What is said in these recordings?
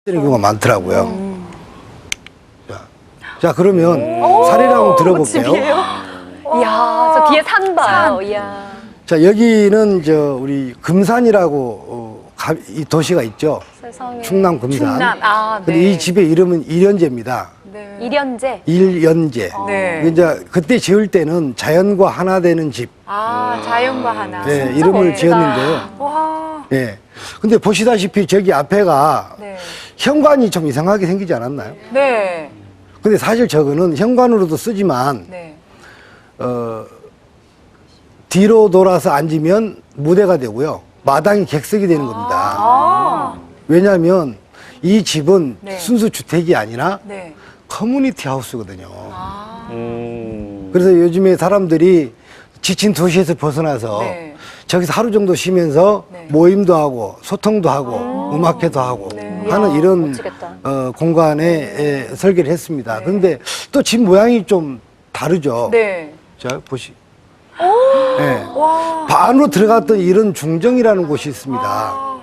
되는 경우가 많더라고요. 자, 그러면 사례를 한번 들어볼게요. 이야, 저 뒤에 산 봐요. 이야. 자, 여기는 우리 금산이라고 이 도시가 있죠. 세상에. 충남 금산. 충남. 아, 근데 네. 이 집의 이름은 일연제입니다. 네. 일연제. 일연제. 네. 이제 그때 지을 때는 자연과 하나 되는 집. 아, 자연과 하나. 네, 진짜 이름을 멋지다. 지었는데요. 와. 네. 근데 보시다시피 저기 앞에가 네. 현관이 좀 이상하게 생기지 않았나요? 네. 근데 사실 저거는 현관으로도 쓰지만 네. 뒤로 돌아서 앉으면 무대가 되고요. 마당이 객석이 되는 겁니다. 아. 왜냐하면 이 집은 네. 순수 주택이 아니라 네. 커뮤니티 하우스거든요. 아. 그래서 요즘에 사람들이 지친 도시에서 벗어나서 네. 저기서 하루 정도 쉬면서 네. 모임도 하고 소통도 하고 음악회도 하고 네. 하는 이야, 이런 멋지겠다. 공간에 설계를 했습니다. 네. 그런데 또 집 모양이 좀 다르죠. 네. 자, 네. 와. 안으로 들어갔던 이런 중정이라는 곳이 있습니다. 아.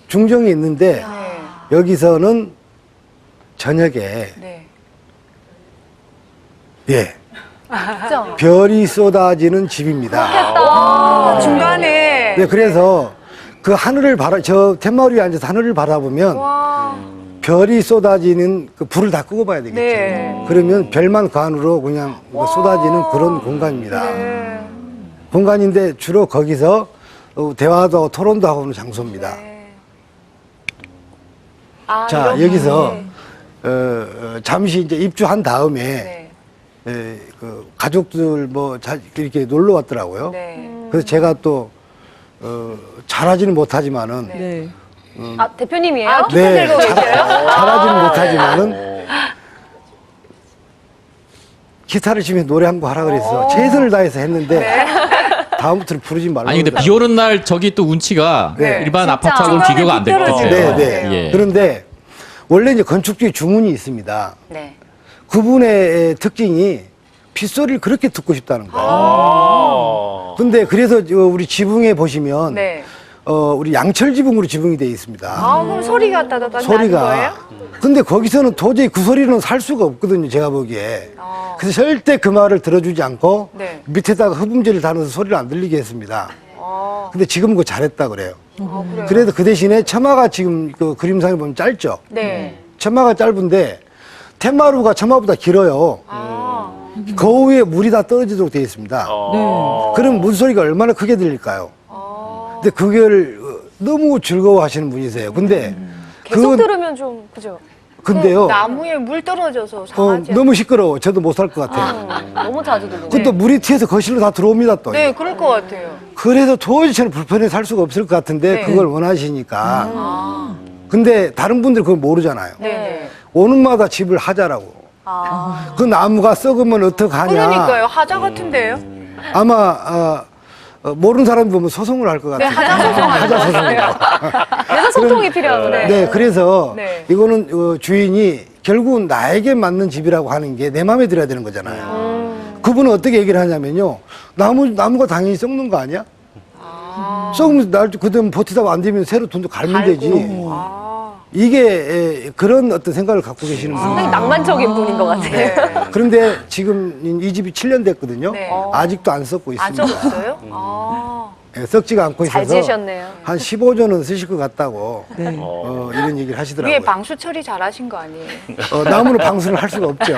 중정이 있는데 네. 여기서는 저녁에 네. 예 진짜. 별이 쏟아지는 집입니다. 아, 중간에. 네, 그래서 그 하늘을 저 툇마루 위에 앉아서 하늘을 바라보면 와. 별이 쏟아지는 그 불을 다 끄고 봐야 되겠죠. 네. 그러면 별만 그 안으로 그냥 쏟아지는 그런 공간입니다. 네. 공간인데 주로 거기서 대화도 하고 토론도 하고 하는 장소입니다. 네. 아, 자, 이렇게. 여기서 잠시 이제 입주한 다음에 네. 그 가족들 이렇게 놀러 왔더라고요. 네. 그래서 제가 또 잘하지는 못하지만은 네. 아, 대표님이에요? 아, 기타 들고 계세요? 잘하지는 못하지만은 기타를 치면서 노래 한 곡 하라 그래서 최선을 다해서 했는데 다음부터는 부르지 말라고. 아니 근데 비 오는 날 저기 또 운치가 네. 일반 진짜. 아파트하고는 비교가 안 될 것 중간에 같아요. 네, 네. 예. 그런데 원래 이제 건축주의 주문이 있습니다. 네. 그분의 특징이 빗소리를 그렇게 듣고 싶다는 거예요. 근데 그래서 우리 지붕에 보시면 네. 우리 양철 지붕으로 지붕이 되어 있습니다. 아, 그럼 소리가 따다닥 나는 거예요? 근데 거기서는 도저히 그 소리는 살 수가 없거든요, 제가 보기에. 그래서 절대 그 말을 들어주지 않고 네. 밑에다가 흡음재를 달아서 소리를 안 들리게 했습니다. 아, 근데 지금은 그거 잘했다 그래요. 그래요? 그래도 그 대신에 처마가 지금 그 그림상에 보면 짧죠? 네. 처마가 짧은데 툇마루가 처마보다 길어요. 아. 그 위에 물이 다 떨어지도록 되어 있습니다. 그럼 물소리가 얼마나 크게 들릴까요? 근데 그걸 너무 즐거워하시는 분이세요. 근데 계속 들으면 좀, 그죠? 근데요, 나무에 물 떨어져서 상하지 너무 시끄러워. 저도 못 살 것 같아요. 너무 자주 들리네. 그것도 물이 튀어서 거실로 다 들어옵니다, 또. 네, 그럴 것 같아요. 그래서 도저히 저는 불편해 살 수가 없을 것 같은데 네. 그걸 원하시니까. 아. 근데 다른 분들 그걸 모르잖아요. 네. 오는 마다 집을 하자라고. 아. 그 나무가 썩으면 어떡하냐. 그러니까요. 하자 같은데요? 아마 모르는 사람 보면 소송을 할 것 같아요. 네, 하자 소송 하자 소송이요. 그래서 소통이 필요하구나. 네, 그래서 네. 이거는 주인이 결국은 나에게 맞는 집이라고 하는 게 내 마음에 들어야 되는 거잖아요. 그분은 어떻게 얘기를 하냐면요. 나무가 당연히 썩는 거 아니야? 썩으면 그다음 버티다가 안 되면 새로 돈도 갈면 되지. 아. 이게 그런 어떤 생각을 갖고 계시는 상당히 분이에요. 낭만적인 분인 것 같아요. 네. 그런데 지금 이 집이 7년 됐거든요. 네. 아직도 안 썩고 안 있습니다. 적었어요? 아. 예, 썩지가 않고 잘 있어서 지으셨네요. 한 15조는 쓰실 것 같다고 이런 얘기를 하시더라고요. 위에 방수 처리 잘하신 거 아니에요? 나무는 방수를 할 수가 없죠.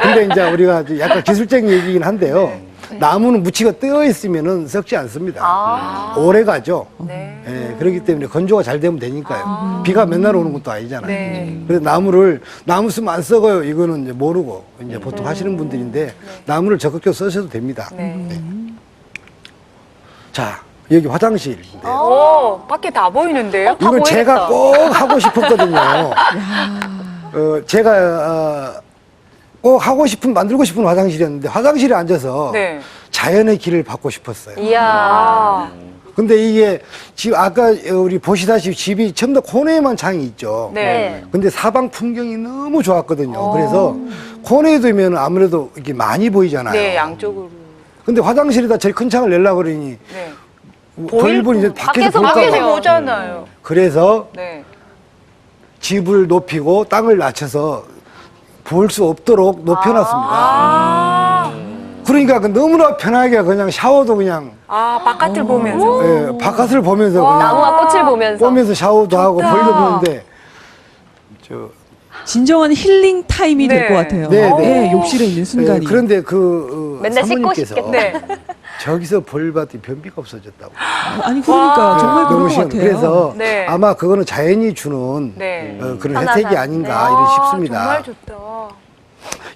근데 이제 우리가 약간 기술적인 얘기긴 한데요. 나무는 무치가 뜨어 있으면은 썩지 않습니다. 아. 오래 가죠. 네. 예, 그렇기 때문에 건조가 잘 되면 되니까요. 비가 맨날 오는 것도 아니잖아요. 네. 그래서 나무 쓰면 안 썩어요. 이거는 이제 모르고 이제 보통 하시는 분들인데 나무를 적극적으로 쓰셔도 됩니다. 네. 자, 여기 화장실인데요. 오, 밖에 다 보이는데요? 다 이건 제가 보이겠다. 꼭 하고 싶었거든요. 제가 꼭 하고 싶은 만들고 싶은 화장실이었는데 화장실에 앉아서 네. 자연의 길을 받고 싶었어요. 이야. 아. 근데 이게 집 아까 우리 보시다시피 집이 전부 다 코너에만 창이 있죠. 네. 근데 사방 풍경이 너무 좋았거든요. 그래서 코너에 두면 아무래도 이렇게 많이 보이잖아요. 네, 양쪽으로. 근데 화장실에다 저리 큰 창을 내려고 그러니 네. 벌분 이제 밖에서 밖에서 볼까 밖에서 봐. 보잖아요. 그래서 네. 집을 높이고 땅을 낮춰서 볼 수 없도록 높여놨습니다. 그러니까 그 너무나 편하게 그냥 샤워도 그냥 바깥을 보면서. 예, 바깥을 보면서 그냥 나무와 꽃을 보면서. 샤워도 하고 벌도 보는데 저 진정한 힐링 타임이 네. 될 것 같아요. 네, 네. 예, 욕실에 있는 순간이. 그런데 그 맨날 씻고 사모님께서 싶겠다. 네. 저기서 벌 봤더니 변비가 없어졌다고. 아니 그러니까 정말 그런 것 시원해요. 같아요. 그래서 네. 아마 그거는 자연이 주는 네. 그런 편안한. 혜택이 아닌가 아, 이런 싶습니다. 정말 좋다.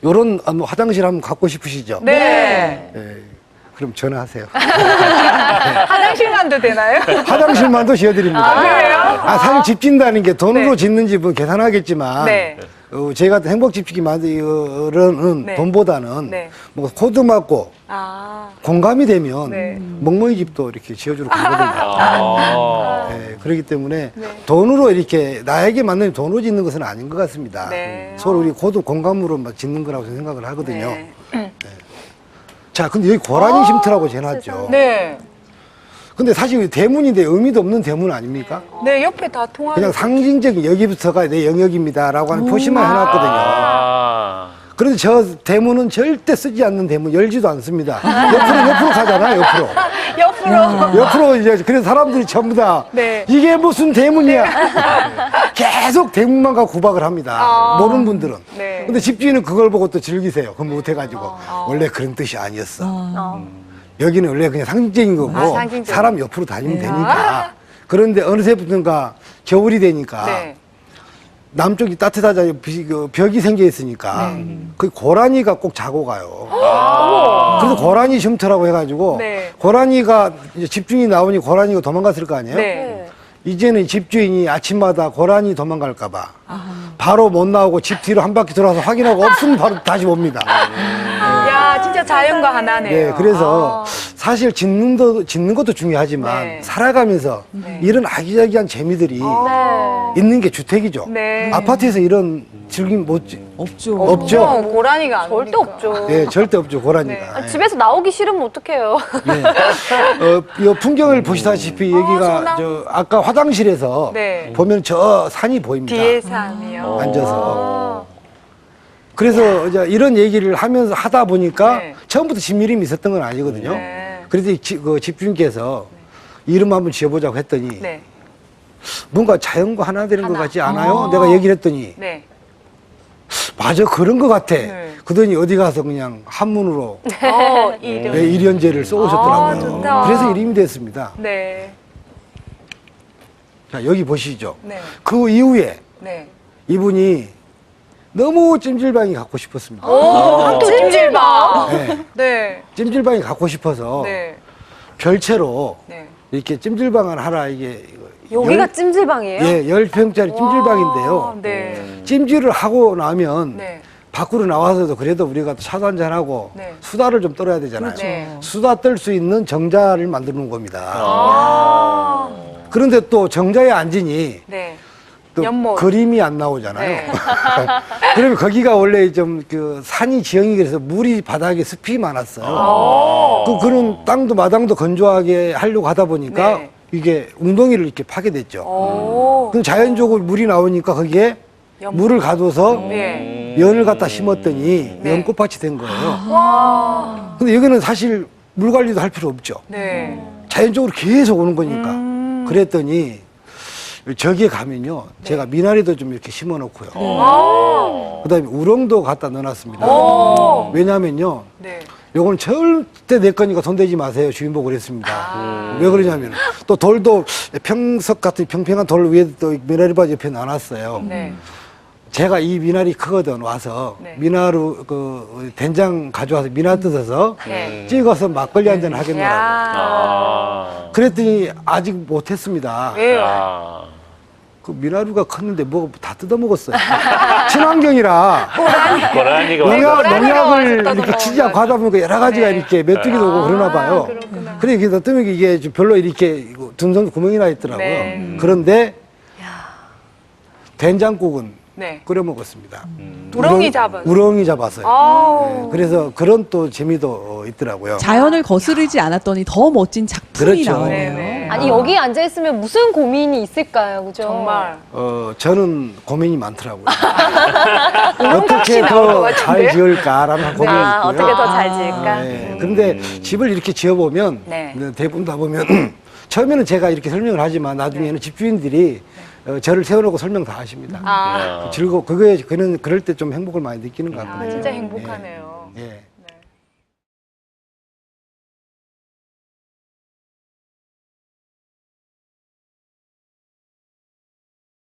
요런 화장실 한번 갖고 싶으시죠? 네. 예, 그럼 전화하세요. 화장실만도 되나요? 화장실만도 지어드립니다. 그래요? 사실 집 짓는다는 게 돈으로 네. 짓는 집은 계산하겠지만 네. 제가 행복집짓기 만드는 네. 돈보다는 네. 뭐 코드 맞고 공감이 되면 네. 멍멍이 집도 이렇게 지어주러 가거든요. 아. 네, 그렇기 때문에 네. 돈으로 이렇게 나에게 맞는 돈으로 짓는 것은 아닌 것 같습니다. 네. 서로 우리 고도 공감으로 막 짓는 거라고 생각을 하거든요. 네. 자, 근데 여기 고라니 쉼터라고 해놨죠. 네. 근데 사실 대문인데 의미도 없는 대문 아닙니까? 네, 옆에 다 통하는. 그냥 상징적인 여기부터가 내 영역입니다라고 하는 표시만 해놨거든요. 아. 그런데 저 대문은 절대 쓰지 않는 대문, 열지도 않습니다. 옆으로 가잖아요, 옆으로. 옆으로 이제, 그래서 사람들이 전부 다, 네. 이게 무슨 대문이야? 계속 대문만 갖고 구박을 합니다. 모르는 분들은. 네. 근데 집주인은 그걸 보고 또 즐기세요. 그건 못해가지고. 원래 그런 뜻이 아니었어. 여기는 원래 그냥 상징적인 거고, 상징적인. 사람 옆으로 다니면 되니까. 그런데 어느새부터인가 겨울이 되니까, 네. 남쪽이 따뜻하잖아요. 벽이 생겨 있으니까. 그 고라니가 꼭 자고 가요. 그래서 고라니 쉼터라고 해가지고, 네. 고라니가, 이제 집주인이 나오니 고라니가 도망갔을 거 아니에요? 네. 이제는 집주인이 아침마다 고라니 도망갈까봐 바로 못 나오고 집 뒤로 한 바퀴 돌아서 확인하고 없으면 바로 다시 옵니다. 야, 진짜 자연과 하나네요. 네, 그래서 사실 짓는 것도 중요하지만 네. 살아가면서 이런 아기자기한 재미들이 있는 게 주택이죠. 네. 아파트에서 이런 즐김 없죠. 없죠. 고라니가 안 절대 오니까. 없죠. 예, 절대 없죠, 고라니가. 예. 집에서 나오기 싫으면 어떡해요. 이 풍경을 보시다시피 여기가 아까 화장실에서 네. 보면 저 산이 보입니다. 뒤에 산이요. 앉아서. 그래서 이제 이런 얘기를 하면서 하다 보니까 네. 처음부터 집미림이 있었던 건 아니거든요. 네. 그래서 그 집주인께서 이름 한번 지어보자고 했더니 네. 뭔가 자연과 하나 되는 것 같지 않아요? 내가 얘기를 했더니 네. 맞아, 그런 것 같아. 네. 그러더니 어디 가서 그냥 한문으로 이름. 네, 일연제를 써오셨더라고요. 좋다. 그래서 이름이 됐습니다. 네. 자, 여기 보시죠. 네. 그 이후에 네. 이분이 너무 찜질방이 갖고 싶었습니다. 학교 찜질방. 네. 네. 찜질방이 갖고 싶어서 네. 별채로 네. 이렇게 찜질방을 하나 이게 여기가 찜질방이에요? 10평짜리 찜질방인데요. 네. 찜질을 하고 나면 네. 밖으로 나와서도 그래도 우리가 차도 한잔하고 네. 수다를 좀 떨어야 되잖아요. 네. 수다 떨 수 있는 정자를 만들어 놓은 겁니다. 아. 그런데 또 정자에 앉으니 네. 또 연못. 그림이 안 나오잖아요. 네. 그러면 거기가 원래 좀 그 산이 지형이 그래서 물이 바닥에 습이 많았어요. 그런 땅도 마당도 건조하게 하려고 하다 보니까 네. 이게 웅덩이를 이렇게 파게 됐죠. 오. 그럼 자연적으로 물이 나오니까 거기에 연못. 물을 가둬서 네. 연을 갖다 심었더니 네. 연꽃밭이 된 거예요. 근데 여기는 사실 물 관리도 할 필요 없죠. 네. 자연적으로 계속 오는 거니까. 그랬더니 저기에 가면요. 제가 미나리도 좀 이렇게 심어 놓고요. 그다음에 우렁도 갖다 넣어놨습니다. 왜냐면요. 네. 요건 절대 내 거니까 손 대지 마세요. 주인 보고 그랬습니다. 왜 그러냐면 또 돌도 평석 같은 평평한 돌 위에 또 미나리밭 옆에 놔놨어요. 네. 제가 이 미나리 크거든 와서 네. 미나루 그 된장 가져와서 미나 뜯어서 네. 찍어서 막걸리 한잔 하겠노라고. 아. 그랬더니 아직 못했습니다. 왜요? 아. 그 미나루가 컸는데 뭐 다 뜯어 먹었어요. 친환경이라 고라니가 고라니가 농약을 와서 이렇게 뜯어 치지 않고 하다 보니까 여러 가지가 네. 이렇게 메뚜기도 오고 그러나 봐요. 그렇구나. 그래 그래서 뜨면 이게 좀 별로 이렇게 둔선 구멍이 나 있더라고요. 네. 그런데 된장국은 네. 끓여 먹었습니다. 우렁이 잡은. 우렁이 잡았어요. 아우. 네, 그래서 그런 또 재미도 있더라고요. 자연을 거스르지 않았더니 더 멋진 작품이 그렇죠. 나오네요. 네네. 아니 여기 앉아 있으면 무슨 고민이 있을까요, 그죠? 정말. 저는 고민이 많더라고요. 우렁같이 어떻게 나올 것 더 같은데? 잘 지을까라는 고민이 있고요. 아, 어떻게 더 잘 지을까? 네, 근데 집을 이렇게 지어보면 네. 대부분 다 보면 처음에는 제가 이렇게 설명을 하지만 나중에는 집주인들이 저를 세워놓고 설명 다 하십니다. 아, 야. 그거에 그는 그럴 때 좀 행복을 많이 느끼는 것 같거든요. 진짜 행복하네요. 예.